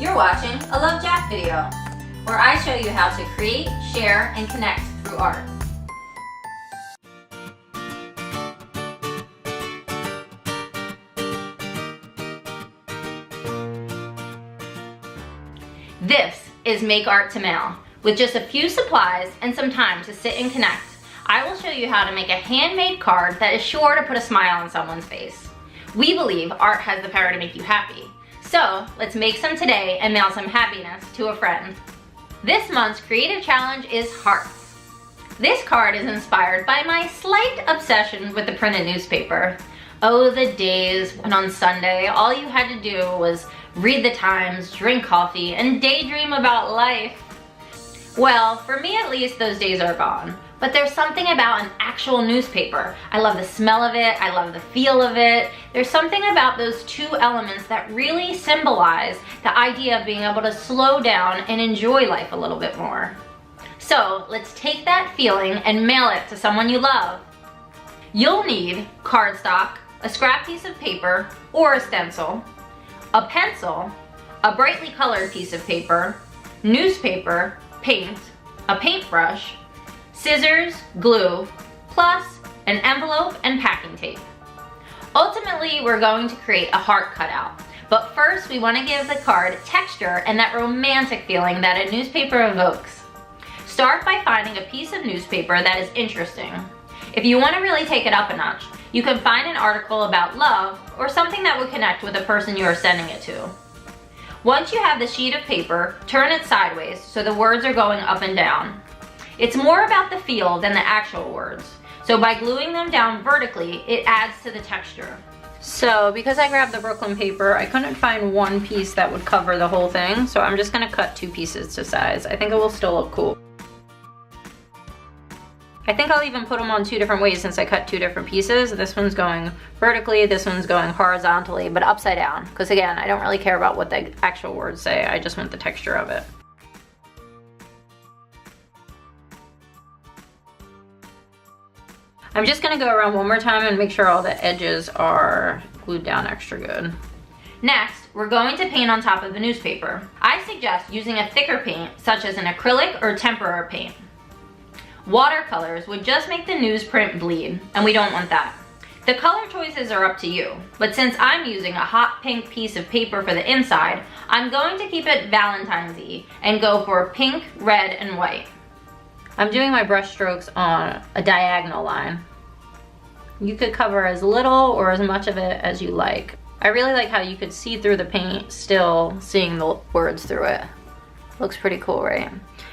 You're watching a Love Jack video, where I show you how to create, share, and connect through art. This is Make Art to Mail. With just a few supplies and some time to sit and connect, I will show you how to make a handmade card that is sure to put a smile on someone's face. We believe art has the power to make you happy. So let's make some today and mail some happiness to a friend. This month's creative challenge is hearts. This card is inspired by my slight obsession with the printed newspaper. Oh, the days when on Sunday all you had to do was read the Times, drink coffee, and daydream about life. Well, for me at least, those days are gone. But there's something about an actual newspaper. I love the smell of it, I love the feel of it. There's something about those two elements that really symbolize the idea of being able to slow down and enjoy life a little bit more. So let's take that feeling and mail it to someone you love. You'll need cardstock, a scrap piece of paper or a stencil, a pencil, a brightly colored piece of paper, newspaper, paint, a paintbrush, scissors, glue, plus an envelope and packing tape. Ultimately, we're going to create a heart cutout. But first, we want to give the card texture and that romantic feeling that a newspaper evokes. Start by finding a piece of newspaper that is interesting. If you want to really take it up a notch, you can find an article about love or something that would connect with the person you are sending it to. Once you have the sheet of paper, turn it sideways so the words are going up and down. It's more about the feel than the actual words. So by gluing them down vertically, it adds to the texture. So because I grabbed the Brooklyn paper, I couldn't find one piece that would cover the whole thing. So I'm just gonna cut two pieces to size. I think it will still look cool. I think I'll even put them on two different ways since I cut two different pieces. This one's going vertically, this one's going horizontally, but upside down. Because again, I don't really care about what the actual words say. I just want the texture of it. I'm just gonna go around one more time and make sure all the edges are glued down extra good. Next, we're going to paint on top of the newspaper. I suggest using a thicker paint, such as an acrylic or tempera paint. Watercolors would just make the newsprint bleed, and we don't want that. The color choices are up to you, but since I'm using a hot pink piece of paper for the inside, I'm going to keep it Valentine's-y and go for pink, red, and white. I'm doing my brush strokes on a diagonal line. You could cover as little or as much of it as you like. I really like how you could see through the paint, still seeing the words through it. Looks pretty cool, right?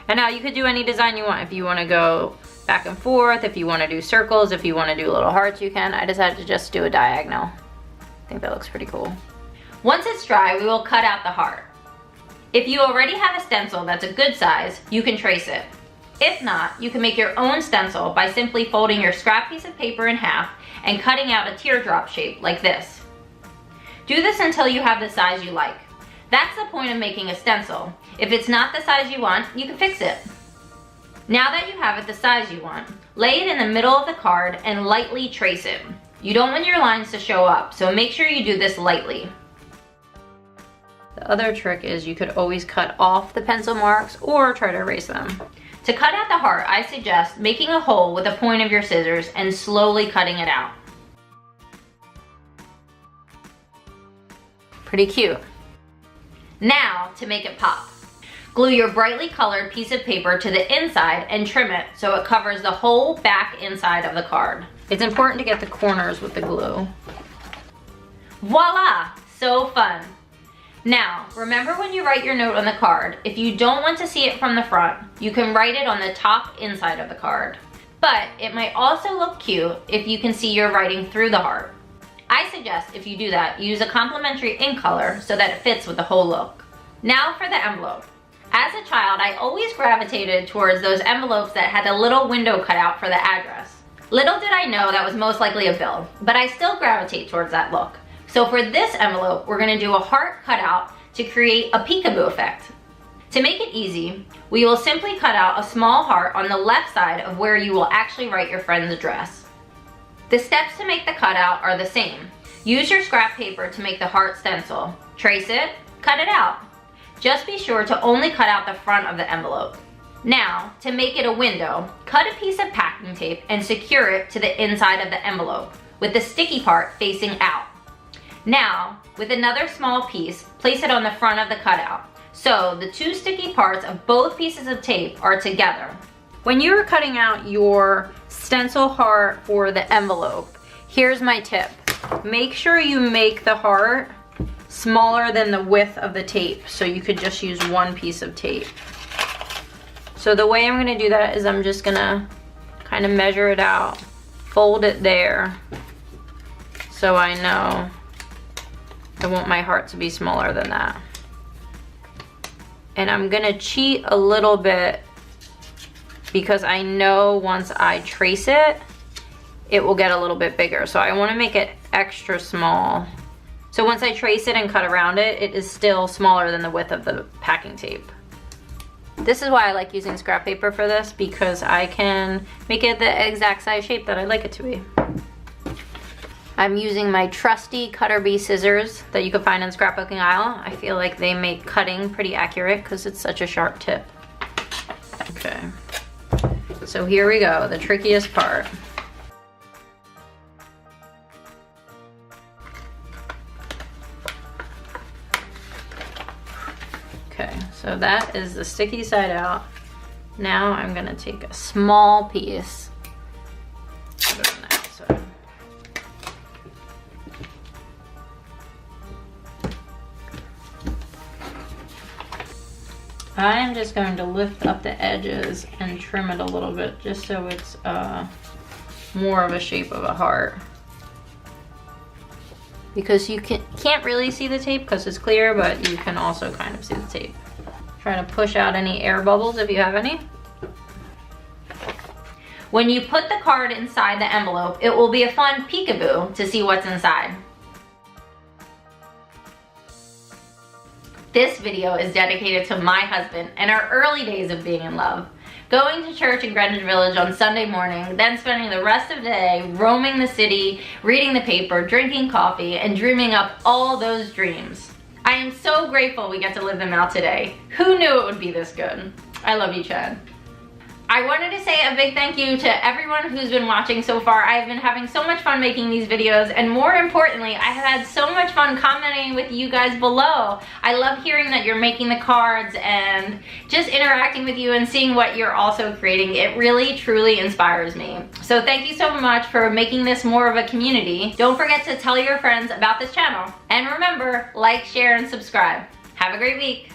And now you could do any design you want. If you want to go back and forth, if you want to do circles, if you want to do little hearts, you can. I decided to just do a diagonal. I think that looks pretty cool. Once it's dry, we will cut out the heart. If you already have a stencil that's a good size, you can trace it. If not, you can make your own stencil by simply folding your scrap piece of paper in half and cutting out a teardrop shape like this. Do this until you have the size you like. That's the point of making a stencil. If it's not the size you want, you can fix it. Now that you have it the size you want, lay it in the middle of the card and lightly trace it. You don't want your lines to show up, so make sure you do this lightly. The other trick is you could always cut off the pencil marks or try to erase them. To cut out the heart, I suggest making a hole with the point of your scissors and slowly cutting it out. Pretty cute. Now to make it pop. Glue your brightly colored piece of paper to the inside and trim it so it covers the whole back inside of the card. It's important to get the corners with the glue. Voila! So fun! Now, remember when you write your note on the card, if you don't want to see it from the front, you can write it on the top inside of the card. But it might also look cute if you can see your writing through the heart. I suggest if you do that, use a complementary ink color so that it fits with the whole look. Now for the envelope. As a child, I always gravitated towards those envelopes that had a little window cut out for the address. Little did I know that was most likely a bill, but I still gravitate towards that look. So for this envelope, we're gonna do a heart cutout to create a peekaboo effect. To make it easy, we will simply cut out a small heart on the left side of where you will actually write your friend's address. The steps to make the cutout are the same. Use your scrap paper to make the heart stencil. Trace it, cut it out. Just be sure to only cut out the front of the envelope. Now, to make it a window, cut a piece of packing tape and secure it to the inside of the envelope, with the sticky part facing out. Now, with another small piece, place it on the front of the cutout, so the two sticky parts of both pieces of tape are together. When you are cutting out your stencil heart for the envelope, here's my tip. Make sure you make the heart smaller than the width of the tape, so you could just use one piece of tape. So the way I'm gonna do that is I'm just gonna kind of measure it out, fold it there, so I know I want my heart to be smaller than that. And I'm gonna cheat a little bit because I know once I trace it, it will get a little bit bigger. So I wanna make it extra small. So once I trace it and cut around it, it is still smaller than the width of the packing tape. This is why I like using scrap paper for this, because I can make it the exact size shape that I like it to be. I'm using my trusty Cutter Bee scissors that you can find in scrapbooking aisle. I feel like they make cutting pretty accurate because it's such a sharp tip. Okay, so here we go, the trickiest part. Okay, so that is the sticky side out. Now I'm gonna take a small piece, put it on the outside. I am just going to lift up the edges and trim it a little bit, just so it's more of a shape of a heart. Because you can't really see the tape because it's clear, but you can also kind of see the tape. Try to push out any air bubbles if you have any. When you put the card inside the envelope, it will be a fun peekaboo to see what's inside. This video is dedicated to my husband and our early days of being in love. Going to church in Greenwich Village on Sunday morning, then spending the rest of the day roaming the city, reading the paper, drinking coffee, and dreaming up all those dreams. I am so grateful we get to live them out today. Who knew it would be this good? I love you, Chad. I wanted to say a big thank you to everyone who's been watching so far. I've been having so much fun making these videos, and more importantly, I have had so much fun commenting with you guys below. I love hearing that you're making the cards and just interacting with you and seeing what you're also creating. It really, truly inspires me. So thank you so much for making this more of a community. Don't forget to tell your friends about this channel. And remember, like, share, and subscribe. Have a great week.